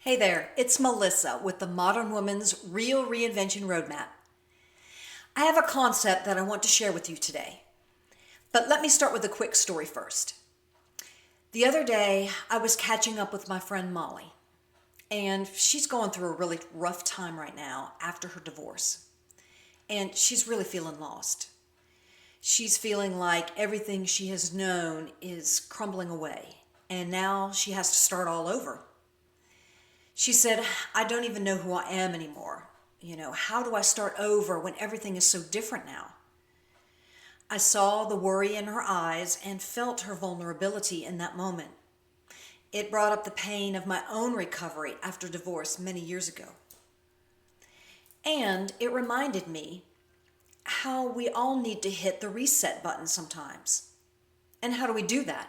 Hey there, it's Melissa with the Modern Woman's Real Reinvention Roadmap. I have a concept that I want to share with you today, but let me start with a quick story first. The other day, I was catching up with my friend Molly, and she's going through a really rough time right now after her divorce, and she's really feeling lost. She's feeling like everything she has known is crumbling away, and now she has to start all over. She said, I don't even know who I am anymore. How do I start over when everything is so different now? I saw the worry in her eyes and felt her vulnerability in that moment. It brought up the pain of my own recovery after divorce many years ago. And it reminded me how we all need to hit the reset button sometimes. And how do we do that?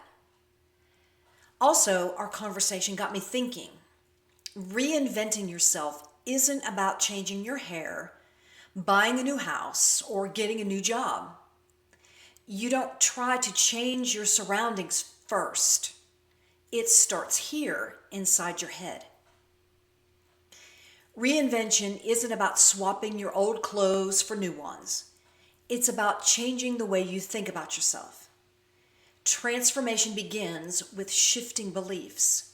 Also, our conversation got me thinking. Reinventing yourself isn't about changing your hair, buying a new house, or getting a new job. You don't try to change your surroundings first. It starts here inside your head. Reinvention isn't about swapping your old clothes for new ones. It's about changing the way you think about yourself. Transformation begins with shifting beliefs,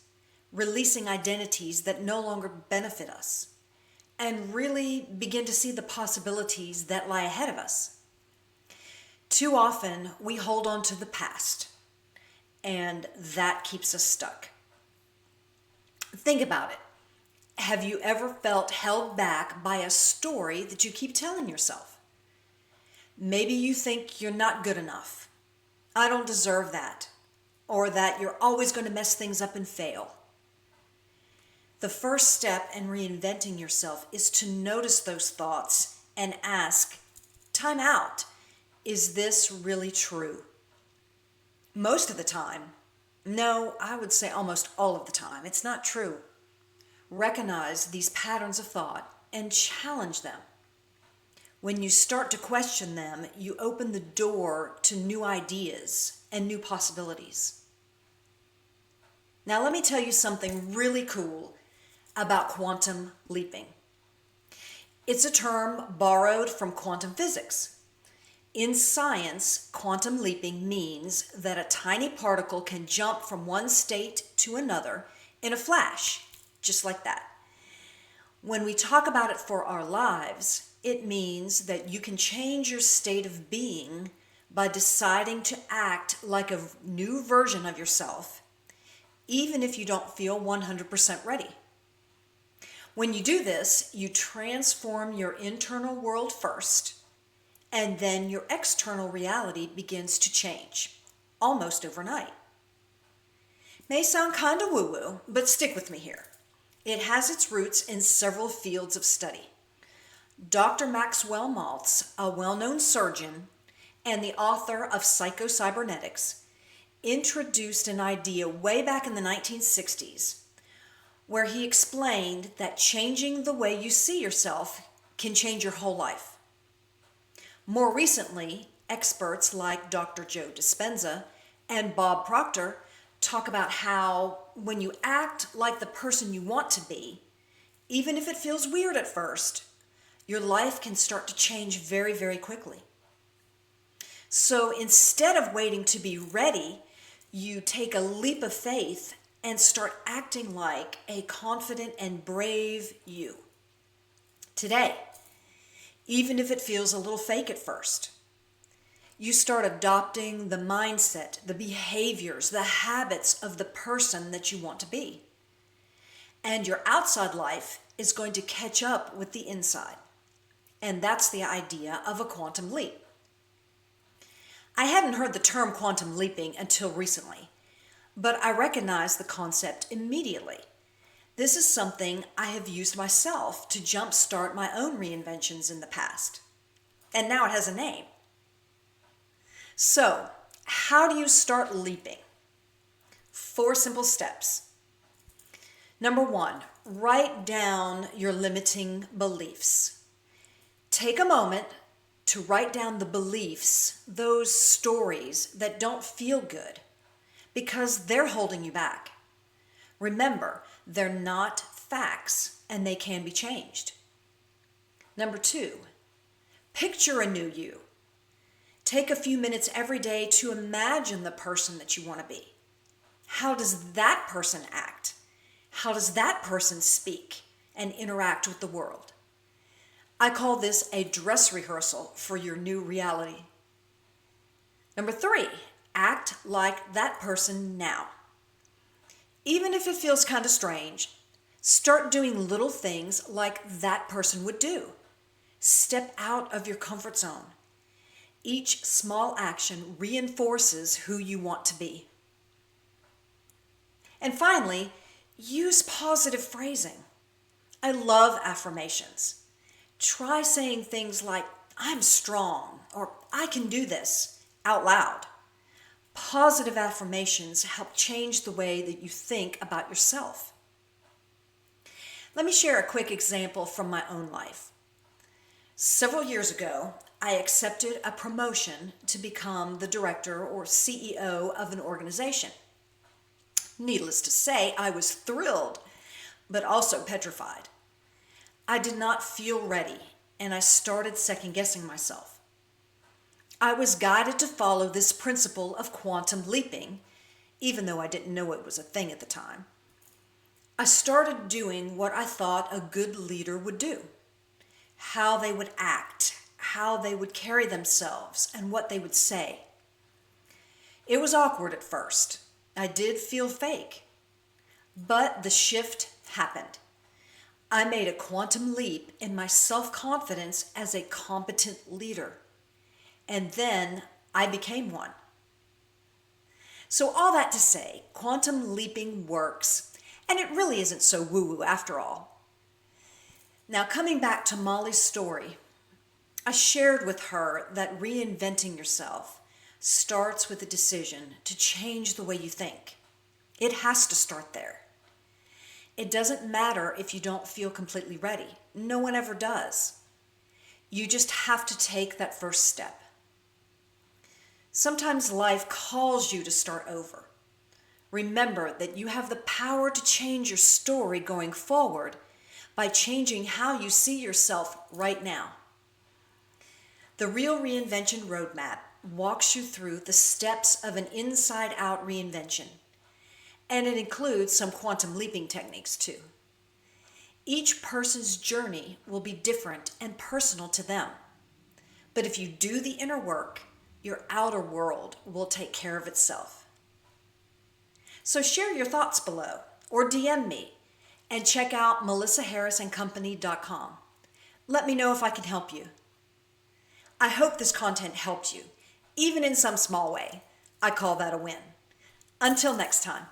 releasing identities that no longer benefit us, and really begin to see the possibilities that lie ahead of us. Too often, we hold on to the past, and that keeps us stuck. Think about it. Have you ever felt held back by a story that you keep telling yourself? Maybe you think you're not good enough. I don't deserve that. Or that you're always going to mess things up and fail. The first step in reinventing yourself is to notice those thoughts and ask, time out, is this really true? Most of the time, no, I would say almost all of the time, it's not true. Recognize these patterns of thought and challenge them. When you start to question them, you open the door to new ideas and new possibilities. Now let me tell you something really cool about quantum leaping. It's a term borrowed from quantum physics. In science, quantum leaping means that a tiny particle can jump from one state to another in a flash, just like that. When we talk about it for our lives, it means that you can change your state of being by deciding to act like a new version of yourself, even if you don't feel 100% ready. When you do this, you transform your internal world first, and then your external reality begins to change, almost overnight. May sound kind of woo-woo, but stick with me here. It has its roots in several fields of study. Dr. Maxwell Maltz, a well-known surgeon and the author of Psycho-Cybernetics, introduced an idea way back in the 1960s where he explained that changing the way you see yourself can change your whole life. More recently, experts like Dr. Joe Dispenza and Bob Proctor talk about how when you act like the person you want to be, even if it feels weird at first, your life can start to change very, very quickly. So instead of waiting to be ready, you take a leap of faith and start acting like a confident and brave you. Today, even if it feels a little fake at first, you start adopting the mindset, the behaviors, the habits of the person that you want to be. And your outside life is going to catch up with the inside. And that's the idea of a quantum leap. I hadn't heard the term quantum leaping until recently, but I recognized the concept immediately. This is something I have used myself to jumpstart my own reinventions in the past. And now it has a name. So, how do you start leaping? 4 simple steps. Number 1, write down your limiting beliefs. Take a moment to write down the beliefs, those stories that don't feel good, because they're holding you back. Remember, they're not facts and they can be changed. Number 2, picture a new you. Take a few minutes every day to imagine the person that you want to be. How does that person act? How does that person speak and interact with the world? I call this a dress rehearsal for your new reality. Number 3, act like that person now. Even if it feels kind of strange, start doing little things like that person would do. Step out of your comfort zone. Each small action reinforces who you want to be. And finally, use positive phrasing. I love affirmations. Try saying things like, I'm strong, or I can do this, out loud. Positive affirmations help change the way that you think about yourself. Let me share a quick example from my own life. Several years ago, I accepted a promotion to become the director or CEO of an organization. Needless to say, I was thrilled, but also petrified. I did not feel ready, and I started second-guessing myself. I was guided to follow this principle of quantum leaping, even though I didn't know it was a thing at the time. I started doing what I thought a good leader would do, how they would act, how they would carry themselves, and what they would say. It was awkward at first. I did feel fake, but the shift happened. I made a quantum leap in my self-confidence as a competent leader, and then I became one. So all that to say, quantum leaping works, and it really isn't so woo-woo after all. Now, coming back to Molly's story, I shared with her that reinventing yourself starts with a decision to change the way you think. It has to start there. It doesn't matter if you don't feel completely ready. No one ever does. You just have to take that first step. Sometimes life calls you to start over. Remember that you have the power to change your story going forward by changing how you see yourself right now. The Real Reinvention Roadmap walks you through the steps of an inside-out reinvention, and it includes some quantum leaping techniques too. Each person's journey will be different and personal to them, but if you do the inner work, your outer world will take care of itself. So share your thoughts below or DM me and check out melissaharrisandcompany.com. Let me know if I can help you. I hope this content helped you, even in some small way. I call that a win. Until next time.